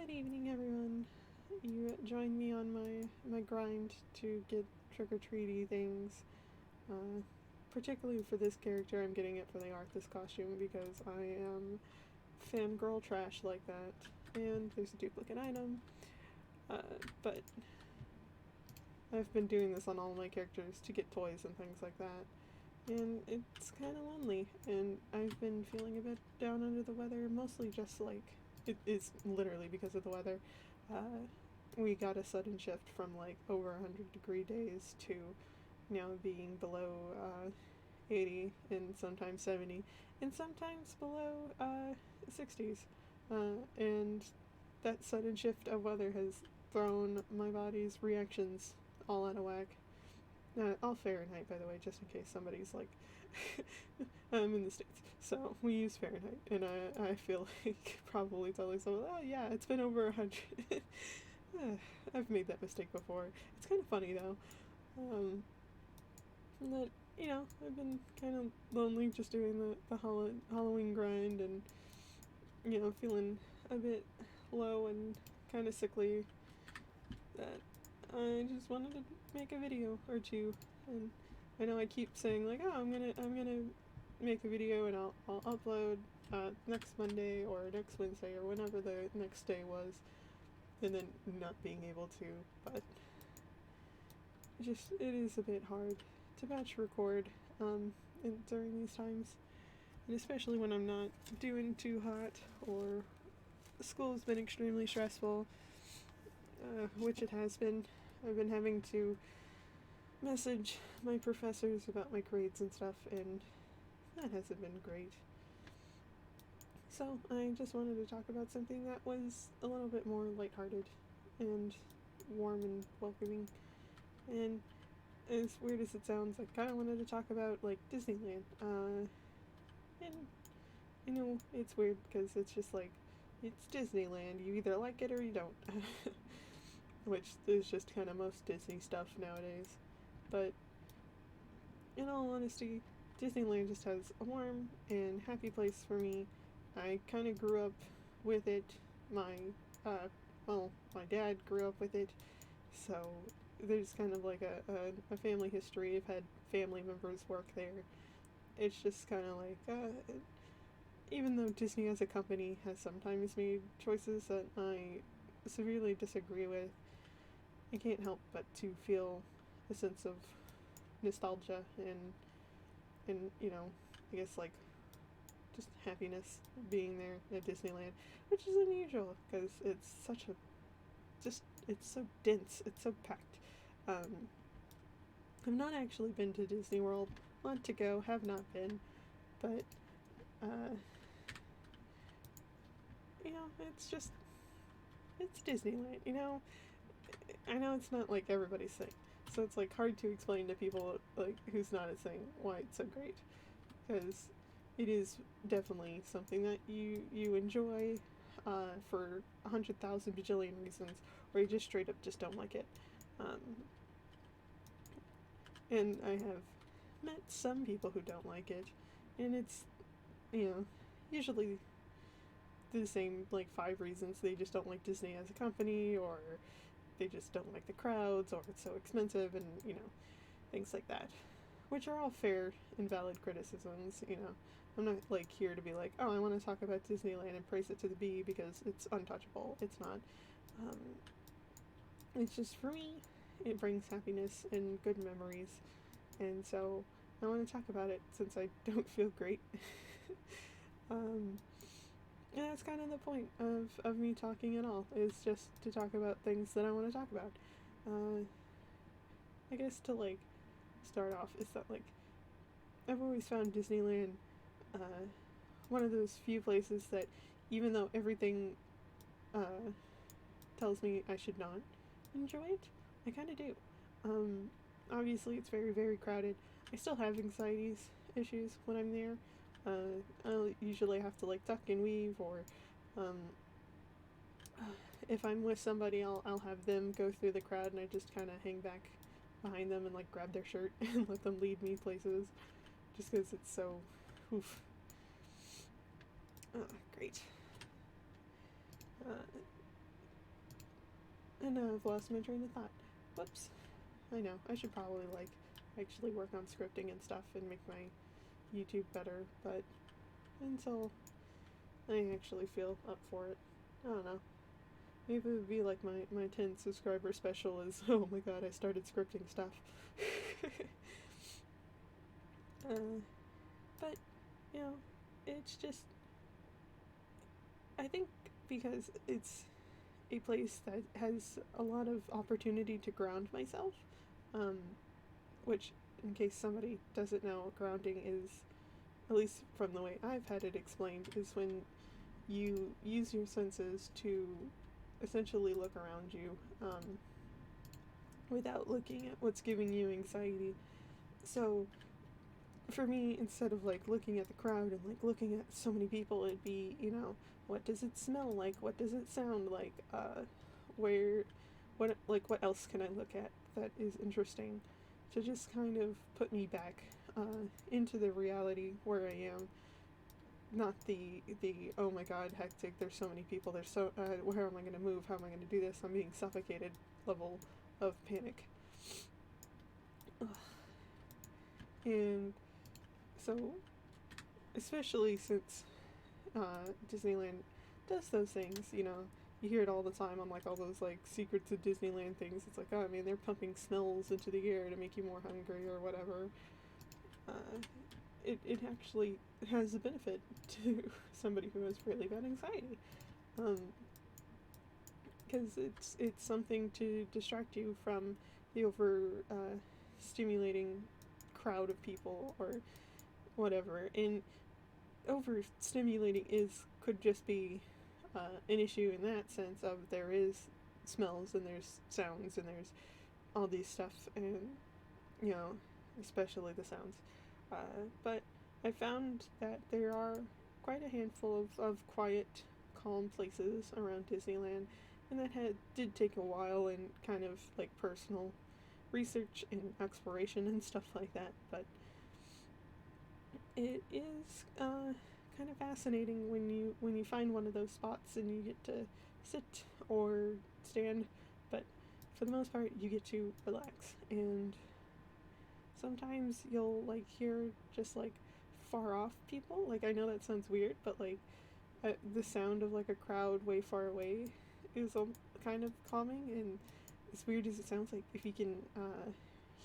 Good evening, everyone. You joined me on my grind to get trick-or-treaty things. Uh, Particularly for this character, I'm getting it for the Arthas costume because I am fangirl trash like that. And there's a duplicate item. But I've been doing this on all my characters to get toys and things like that. And it's kind of lonely, and I've been feeling a bit down under the weather, mostly just like it is literally because of the weather. Uh, we got a sudden shift from like over 100-degree days to now being below 80 and sometimes 70 and sometimes below 60s. And that sudden shift of weather has thrown my body's reactions all out of whack. All Fahrenheit, by the way, just in case somebody's like, I'm in the States, so we use Fahrenheit, and I feel like probably telling someone, oh yeah, it's been over 100. I've made that mistake before. It's kind of funny though. That, I've been kind of lonely just doing the Halloween grind and, feeling a bit low and kind of sickly, that I just wanted to make a video or two. And I know I keep saying like, oh, I'm gonna make a video and I'll upload next Monday or next Wednesday or whenever the next day was, and then not being able to. But just it is a bit hard to batch record during these times, and especially when I'm not doing too hot or school's been extremely stressful, which it has been. I've been having to message my professors about my grades and stuff, and that hasn't been great. So I just wanted to talk about something that was a little bit more lighthearted and warm and welcoming. And as weird as it sounds, I kind of wanted to talk about like Disneyland. And it's weird because it's just like, it's Disneyland. You either like it or you don't. Which is just kind of most Disney stuff nowadays. But in all honesty, Disneyland just has a warm and happy place for me. I kind of grew up with it. My dad grew up with it, so there's kind of like a family history. I've had family members work there. It's just kind of like, even though Disney as a company has sometimes made choices that I severely disagree with, I can't help but to feel a sense of nostalgia and I guess like just happiness being there at Disneyland, which is unusual because it's such a it's so dense, it's so packed. I've not actually been to Disney World. Want to go, have not been, but it's Disneyland. I know it's not like everybody's thing, so it's like hard to explain to people like who's not a thing why it's so great, because it is definitely something that you enjoy for 100,000 bajillion reasons, or you just straight up just don't like it. And I have met some people who don't like it, and it's usually the same like 5 reasons. They just don't like Disney as a company, or they just don't like the crowds, or it's so expensive, and things like that, which are all fair and valid criticisms. I'm not like here to be like, oh, I want to talk about Disneyland and praise it to the bee because it's untouchable. It's not. It's just, for me, it brings happiness and good memories, and so I want to talk about it since I don't feel great. And that's kind of the point of me talking at all, is just to talk about things that I want to talk about. I guess to like start off is that like I've always found Disneyland one of those few places that, even though everything tells me I should not enjoy it, I kind of do. Obviously it's very, very crowded. I still have anxieties issues when I'm there. I'll usually have to like duck and weave, or if I'm with somebody, I'll have them go through the crowd and I just kind of hang back behind them and like grab their shirt and let them lead me places, just because it's so oof. Great. And now I've lost my train of thought. Whoops. I know, I should probably, like, actually work on scripting and stuff and make my YouTube better, but until I actually feel up for it, I don't know. Maybe it would be like my 10 subscriber special is, oh my god, I started scripting stuff. But, you know, it's just, I think because it's a place that has a lot of opportunity to ground myself, which, in case somebody doesn't know, grounding is, at least from the way I've had it explained, is when you use your senses to essentially look around you without looking at what's giving you anxiety. So for me, instead of like looking at the crowd and like looking at so many people, it'd be, you know, what does it smell like? What does it sound like? What else can I look at that is interesting? To just kind of put me back into the reality where I am. Not the oh my god, hectic, there's so many people, there's so, where am I going to move? How am I going to do this? I'm being suffocated level of panic. Ugh. And so, especially since Disneyland does those things, you know, you hear it all the time on like all those like secrets of Disneyland things. It's like, oh, I mean, they're pumping smells into the air to make you more hungry or whatever. It actually has a benefit to somebody who has really bad anxiety, because it's something to distract you from the stimulating crowd of people or whatever. And overstimulating could just be an issue in that sense of there is smells and there's sounds and there's all these stuff, and you know, especially the sounds. But I found that there are quite a handful of quiet, calm places around Disneyland, and that did take a while and kind of like personal research and exploration and stuff like that. But it is kind of fascinating when you find one of those spots and you get to sit or stand, but for the most part you get to relax. And sometimes you'll like hear just like far off people. Like, I know that sounds weird, but like the sound of like a crowd way far away is kind of calming. And as weird as it sounds, like if you can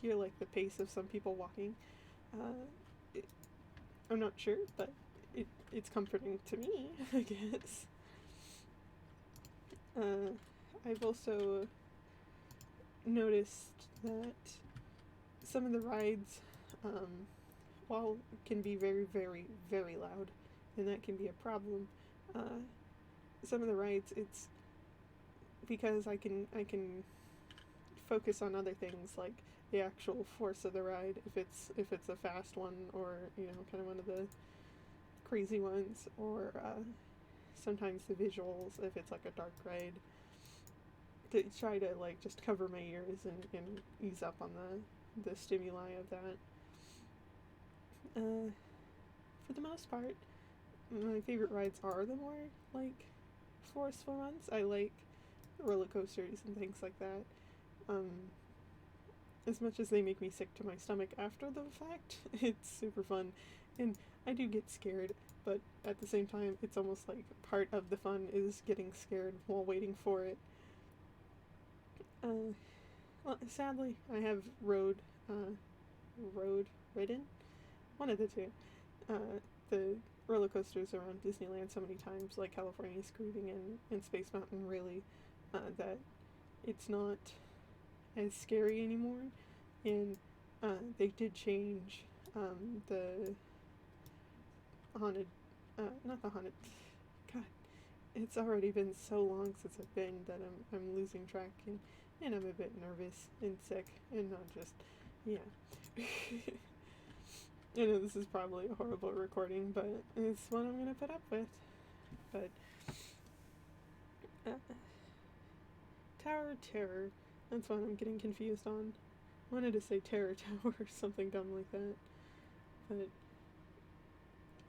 hear like the pace of some people walking, I'm not sure, but it's comforting to me, I guess. I've also noticed that some of the rides, while can be very, very, very loud, and that can be a problem, some of the rides, it's because I can focus on other things, like the actual force of the ride, if it's a fast one, or, you know, kind of one of the crazy ones, or sometimes the visuals, if it's like a dark ride, to try to like just cover my ears and ease up on the stimuli of that. For the most part, my favorite rides are the more like forceful ones. I like roller coasters and things like that. As much as they make me sick to my stomach after the fact, it's super fun. And I do get scared, but at the same time, it's almost like part of the fun is getting scared while waiting for it. Well, sadly, I have ridden, one of the two, the roller coasters around Disneyland so many times, like California Screaming and Space Mountain, really, that it's not as scary anymore. And they did change the haunted, not the haunted, god, it's already been so long since I've been that I'm losing track, and I'm a bit nervous and sick, and not just, yeah. I know this is probably a horrible recording, but it's what I'm gonna put up with. But Tower of Terror, that's what I'm getting confused on. I wanted to say Terror Tower or something dumb like that, but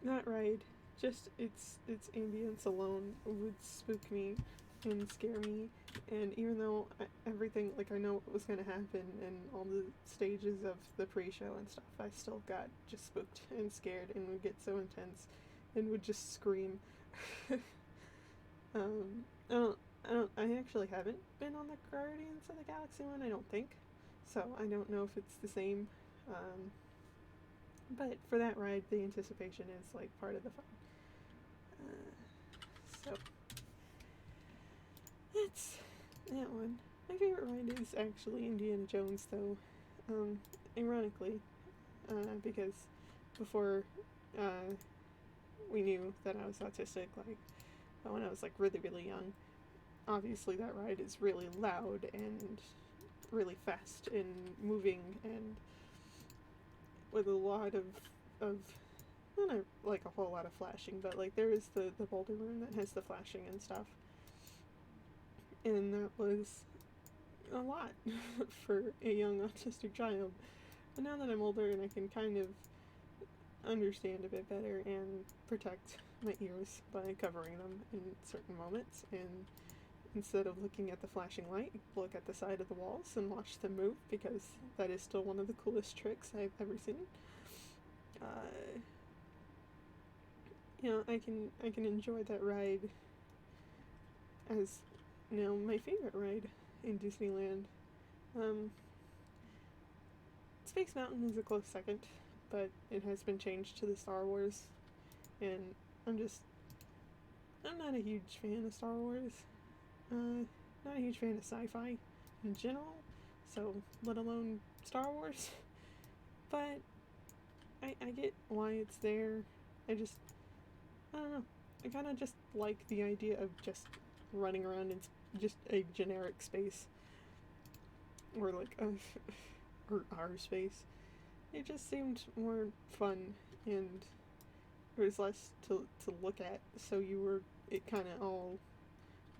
that ride, just its ambience alone would spook me and scare me. And even though everything, like, I know what was going to happen and all the stages of the pre-show and stuff, I still got just spooked and scared and would get so intense and would just scream. I actually haven't been on the Guardians of the Galaxy one, I don't think. So I don't know if it's the same. But for that ride, the anticipation is like part of the fun. So that's that one. My favorite ride is actually Indiana Jones, though. Ironically, because before we knew that I was autistic, like when I was like really, really young, obviously that ride is really loud and really fast and moving and with a lot of not like a whole lot of flashing, but like there is the boulder room that has the flashing and stuff, and that was a lot for a young autistic child. But now that I'm older and I can kind of understand a bit better and protect my ears by covering them in certain moments, and instead of looking at the flashing light, look at the side of the walls and watch them move, because that is still one of the coolest tricks I've ever seen. I can enjoy that ride as my favorite ride in Disneyland. Space Mountain is a close second, but it has been changed to the Star Wars, and I'm not a huge fan of Star Wars. Not a huge fan of sci-fi in general, so let alone Star Wars. But I get why it's there. I don't know. I kind of just like the idea of just running around in just a generic space, or like or our space. It just seemed more fun, and there was less to look at, so it kind of all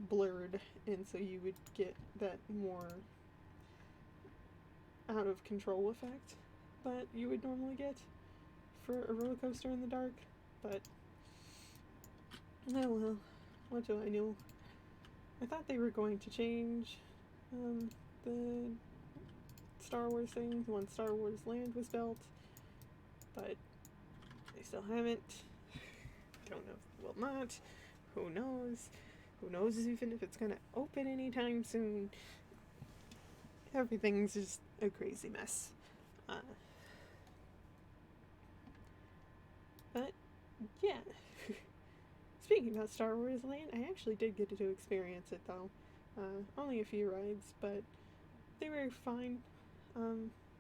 blurred, and so you would get that more out of control effect that you would normally get for a roller coaster in the dark. But oh well, what do I know? I thought they were going to change the Star Wars thing once Star Wars Land was built, but they still haven't. Don't know if they will not. Who knows? Who knows even if it's gonna open anytime soon? Everything's just a crazy mess. But yeah. Speaking about Star Wars Land, I actually did get to experience it though. Only a few rides, but they were fine.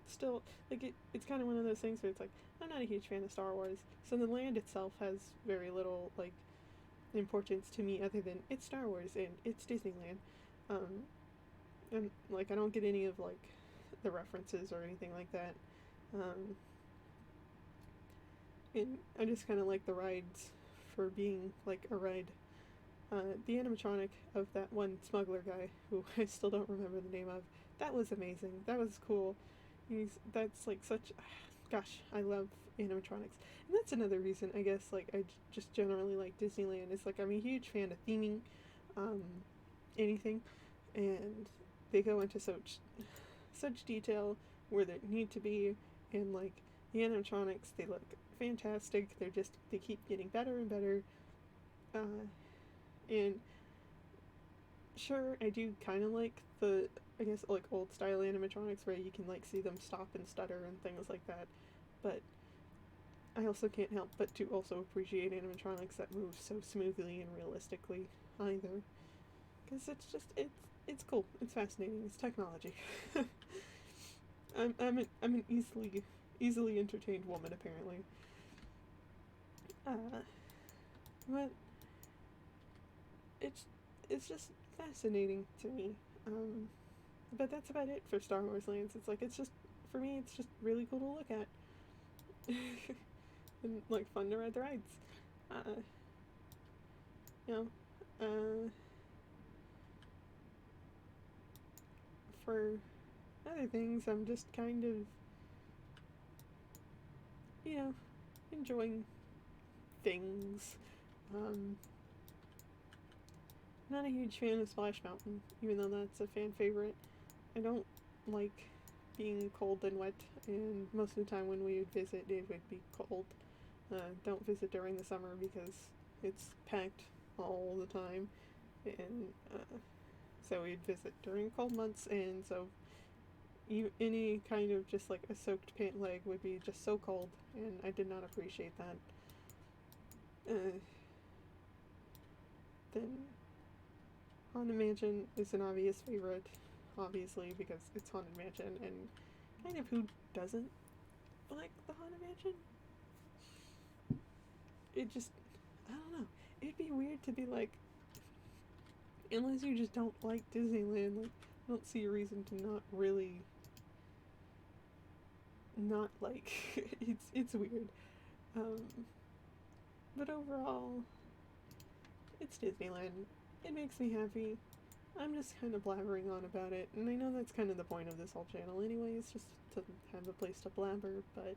Still, like it's kind of one of those things where it's like, I'm not a huge fan of Star Wars, so the land itself has very little like importance to me other than it's Star Wars and it's Disneyland. And like I don't get any of like the references or anything like that. And I just kind of like the rides for being like a ride. The animatronic of that one smuggler guy, who I still don't remember the name of, that was amazing. That was cool. That's like such, gosh, I love animatronics. And that's another reason, I guess, like I just generally like Disneyland, is like I'm a huge fan of theming anything, and they go into such detail where they need to be, and like the animatronics, they look fantastic. They keep getting better and better. And sure, I do kind of like the, I guess, like old style animatronics where you can like see them stop and stutter and things like that, but I also can't help but to also appreciate animatronics that move so smoothly and realistically either, because it's cool, it's fascinating, it's technology. I'm an easily entertained woman, apparently. But it's just fascinating to me. But that's about it for Star Wars Lands. It's like, for me, it's just really cool to look at. And like fun to ride the rides. For other things, I'm just kind of, enjoying things. I'm not a huge fan of Splash Mountain, even though that's a fan favorite. I don't like being cold and wet, and most of the time when we would visit, it would be cold. Don't visit during the summer because it's packed all the time, and so we'd visit during cold months, and so any kind of just like a soaked pant leg would be just so cold, and I did not appreciate that. Uh, then Haunted Mansion is an obvious favorite, obviously, because it's Haunted Mansion, and kind of who doesn't like the Haunted Mansion? It just, I don't know. It'd be weird to be like, unless you just don't like Disneyland, like, I don't see a reason to not really not like it's weird. Um, but overall, it's Disneyland. It makes me happy. I'm just kind of blabbering on about it, and I know that's kind of the point of this whole channel anyway, it's just to have a place to blabber, but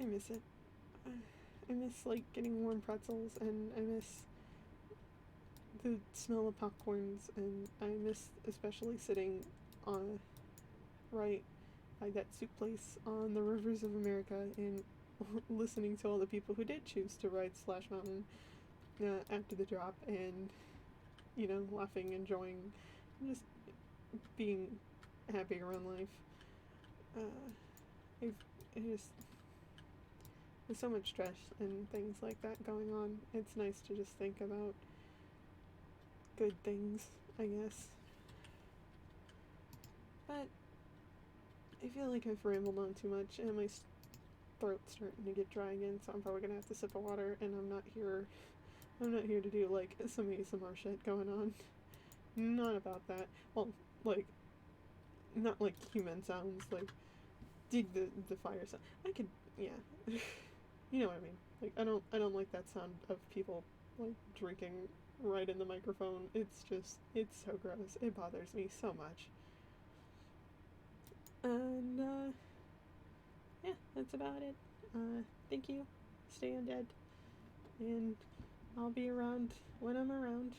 I miss it. I miss, like, getting warm pretzels, and I miss the smell of popcorns, and I miss especially sitting on right by that soup place on the rivers of America and listening to all the people who did choose to ride Splash Mountain after the drop, and laughing, enjoying, just being happy around life. I've just There's so much stress and things like that going on. It's nice to just think about good things, I guess. But I feel like I've rambled on too much, and my throat's starting to get dry again, so I'm probably gonna have to sip of water, and I'm not here to do, like, some ASMR shit going on. Not about that. Well, like, not like human sounds, like, dig the fire sound. I could, yeah. You know what I mean. Like, I don't like that sound of people, like, drinking right in the microphone. It's so gross. It bothers me so much. And, yeah, that's about it. Thank you. Stay undead. And I'll be around when I'm around.